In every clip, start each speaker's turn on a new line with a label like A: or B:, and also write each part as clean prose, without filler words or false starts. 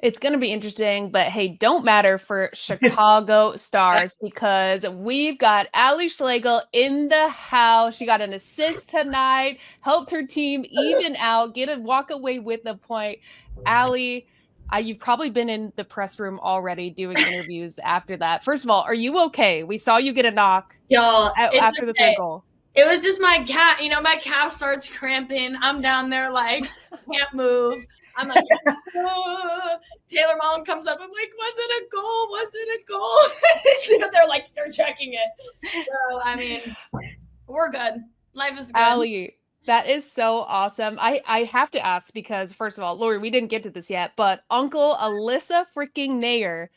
A: It's going to be interesting, but hey, don't matter for Chicago Stars because we've got Ally Schlegel in the house. She got an assist tonight, helped her team even out, walk away with a point. Ally, you've probably been in the press room already doing interviews after that. First of all, are you okay? We saw you get a knock
B: Y'all, it's
A: after the
B: okay.
A: third goal.
B: It was just my cat. My calf starts cramping. I'm down there like, can't move. I'm like, Taylor Mullen comes up. I'm like, was it a goal? Was it a goal? They're like, they're checking it. So, I mean, we're good. Life is good.
A: Ally, that is so awesome. I have to ask because, first of all, Lori, we didn't get to this yet, but Uncle Alyssa freaking Naeher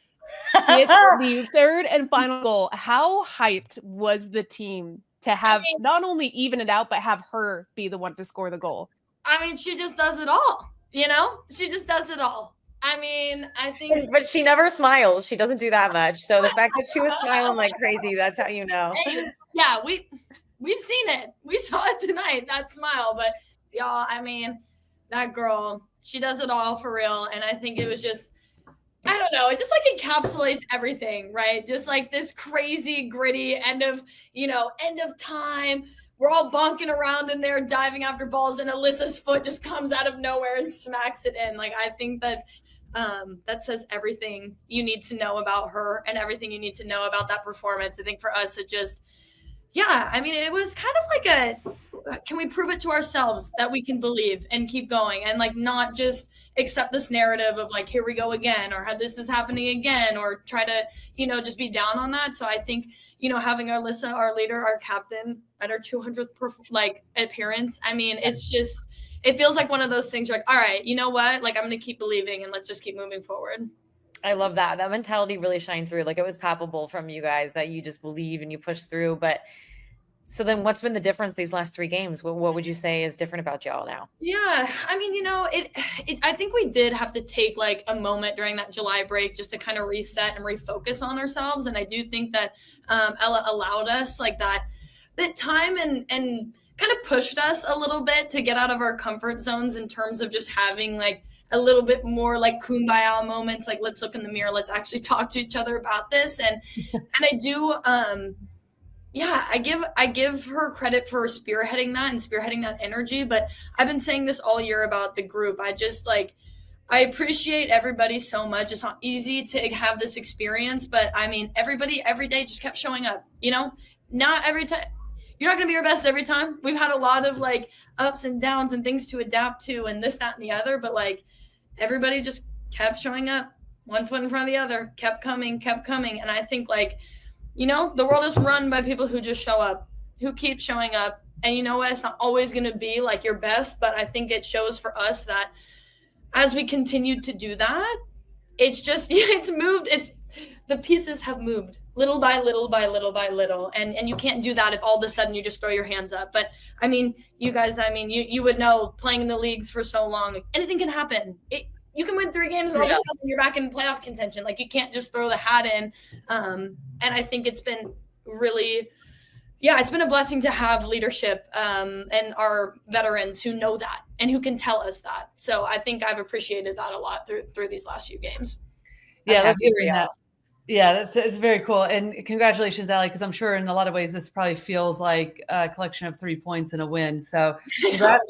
A: hit the third and final goal. How hyped was the team to have not only even it out, but have her be the one to score the goal?
B: I mean, she just does it all. She just does it all. I mean, I think.
C: But she never smiles. She doesn't do that much. So the fact that she was smiling like crazy, that's how you know.
B: Yeah, we've seen it. We saw it tonight, that smile. But y'all, I mean, that girl, she does it all for real. And I think it was just, I don't know, it just like encapsulates everything, right? Just like this crazy, gritty end of time. We're all bonking around in there, diving after balls, and Alyssa's foot just comes out of nowhere and smacks it in. Like, I think that that says everything you need to know about her and everything you need to know about that performance. I think for us, it just, yeah, I mean, it was kind of like can we prove it to ourselves that we can believe and keep going and like not just accept this narrative of like, here we go again, or how this is happening again, or try to, just be down on that. So I think, having Alyssa, our leader, our captain at our 200th appearance, I mean, it's just, it feels like one of those things. You're like, all right, you know what? Like, I'm going to keep believing and let's just keep moving forward.
C: I love that. That mentality really shined through. Like, it was palpable from you guys that you just believe and you push through. But so then what's been the difference these last 3 games? What would you say is different about y'all now?
B: Yeah, I mean, I think we did have to take like a moment during that July break just to kind of reset and refocus on ourselves. And I do think that Ella allowed us like that time and kind of pushed us a little bit to get out of our comfort zones in terms of just having like a little bit more like kumbaya moments. Like, let's look in the mirror. Let's actually talk to each other about this. And I do, yeah, I give her credit for spearheading that and spearheading that energy. But I've been saying this all year about the group. I appreciate everybody so much. It's not easy to have this experience, but I mean, everybody every day just kept showing up, not every time. You're not going to be your best every time. We've had a lot of like ups and downs and things to adapt to and this, that, and the other. But like everybody just kept showing up, one foot in front of the other, kept coming. And I think like, the world is run by people who just show up, who keep showing up. And you know what? It's not always going to be like your best, but I think it shows for us that as we continue to do that, it's just, it's moved. The pieces have moved little by little by little by little. And you can't do that if all of a sudden you just throw your hands up. But I mean, you guys, you would know, playing in the leagues for so long, anything can happen. You can win 3 games and all of a sudden you're back in playoff contention. Like, you can't just throw the hat in. And I think it's been really, it's been a blessing to have leadership and our veterans who know that and who can tell us that. So I think I've appreciated that a lot through these last few games.
D: Yeah, that's hearing that. Yeah, it's very cool. And congratulations, Ally, because I'm sure in a lot of ways this probably feels like a collection of 3 points and a win. So congrats.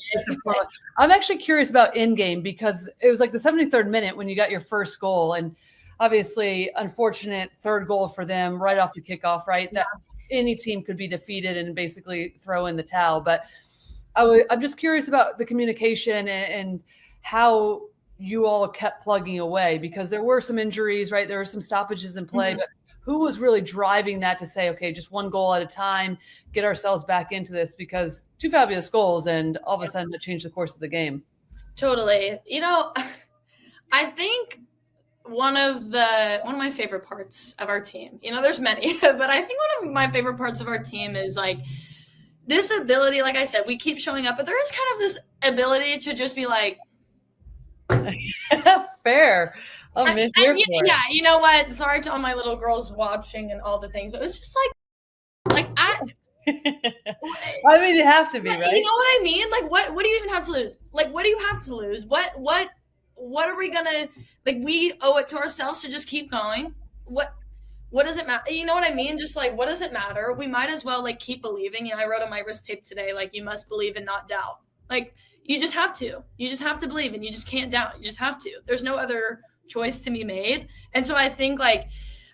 D: I'm actually curious about in-game because it was like the 73rd minute when you got your first goal. And obviously, unfortunate third goal for them right off the kickoff, right? That any team could be defeated and basically throw in the towel. But I'm just curious about the communication and how you all kept plugging away, because there were some injuries, right? There were some stoppages in play, but who was really driving that to say, okay, just one goal at a time, get ourselves back into this? Because 2 fabulous goals and all of a sudden it changed the course of the game.
B: Totally. I think one of my favorite parts of our team, there's many, but I think one of my favorite parts of our team is like this ability, like I said, we keep showing up, but there is kind of this ability to just be like,
D: fair.
B: Yeah, you know what? Sorry to all my little girls watching and all the things, but it's just like I
D: mean, you have to be, right?
B: You know what I mean? Like, what do you even have to lose? Like, what do you have to lose? what are we gonna, like, we owe it to ourselves to just keep going. What does it matter? You know what I mean? Just like, what does it matter? We might as well like keep believing. You know, I wrote on my wrist tape today, like, you must believe and not doubt. Like, you just have to believe, and you just can't doubt. You just have to. There's no other choice to be made. And so I think, like,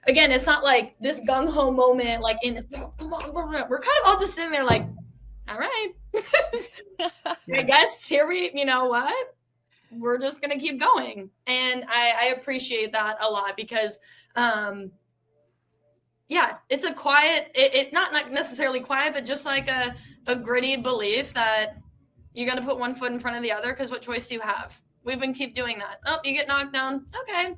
B: again, it's not like this gung-ho moment, like, come on, we're kind of all just sitting there like, all right, I guess here you know what? We're just going to keep going. And I appreciate that a lot because, yeah, it's a quiet, it not necessarily quiet, but just like a gritty belief that you're going to put one foot in front of the other, because what choice do you have? We've been keep doing that. Oh, you get knocked down. Okay.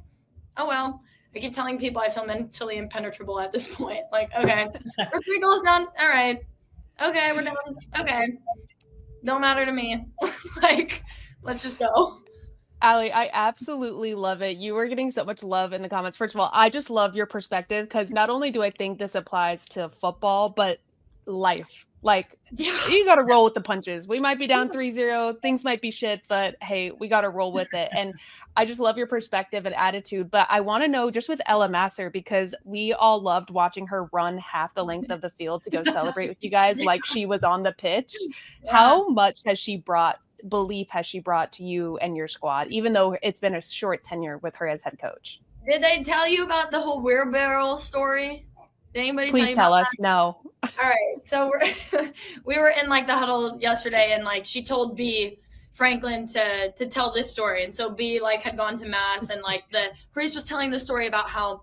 B: Oh, well. I keep telling people I feel mentally impenetrable at this point. Like, okay, we're 3 goals down. All right. Okay, we're down. Okay. Don't matter to me. Like, let's just go.
A: Ally, I absolutely love it. You were getting so much love in the comments. First of all, I just love your perspective, because not only do I think this applies to football, but life. Like, you got to roll with the punches. We might be down 3-0. Things might be shit, but hey, we got to roll with it. And I just love your perspective and attitude. But I want to know, just with Ella Masar, because we all loved watching her run half the length of the field to go celebrate with you guys like she was on the pitch. Yeah. How much has she brought to you and your squad, even though it's been a short tenure with her as head coach?
B: Did they tell you about the whole wheelbarrow story? Did anybody
A: Please tell us? That? No.
B: All right. So we were in like the huddle yesterday, and like she told B Franklin to tell this story. And so B like had gone to mass, and like the priest was telling the story about how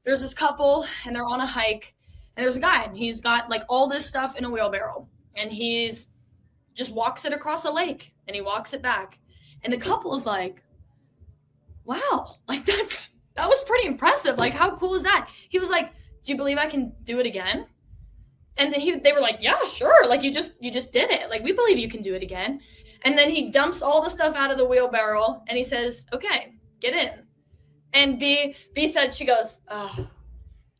B: there's this couple and they're on a hike, and there's a guy, and he's got like all this stuff in a wheelbarrow, and he's just walks it across a lake, and he walks it back. And the couple is like, wow, like that was pretty impressive. Like, how cool is that? He was like, do you believe I can do it again? And then they were like, yeah, sure. Like, you just did it. Like, we believe you can do it again. And then he dumps all the stuff out of the wheelbarrow, and he says, okay, get in. And B said, she goes, oh,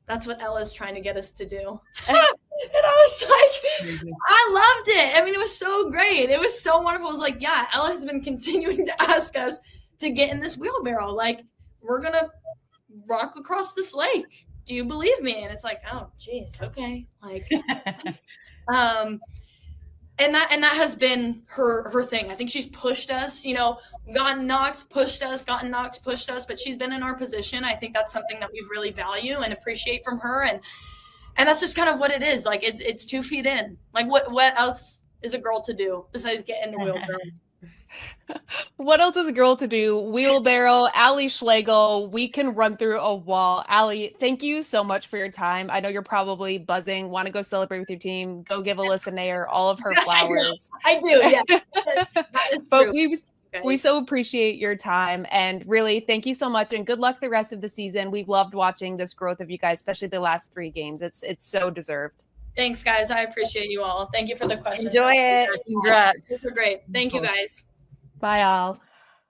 B: that's what Ella's trying to get us to do. And I was like, I loved it. I mean, it was so great. It was so wonderful. It was like, yeah, Ella has been continuing to ask us to get in this wheelbarrow. Like, we're going to rock across this lake. Do you believe me? And it's like, oh, geez, okay. Like, and that has been her thing. I think she's pushed us, you know, gotten knocks, pushed us, but she's been in our position. I think that's something that we really value and appreciate from her. And that's just kind of what it is. Like, it's 2 feet in. Like, what else is a girl to do besides get in the wheelbarrow?
A: What else is a girl to do? Wheelbarrow, Ally Schlegel. We can run through a wall. Ally, thank you so much for your time. I know you're probably buzzing, want to go celebrate with your team, go give Alyssa Naeher all of her flowers.
B: I do, yeah. That is true.
A: But we so appreciate your time, and really thank you so much, and good luck the rest of the season. We've loved watching this growth of you guys, especially the last 3 games. It's so deserved.
B: Thanks, guys. I appreciate you all. Thank you for the questions.
C: Enjoy it.
D: Congrats.
B: This was great. Thank you, guys.
A: Bye, all.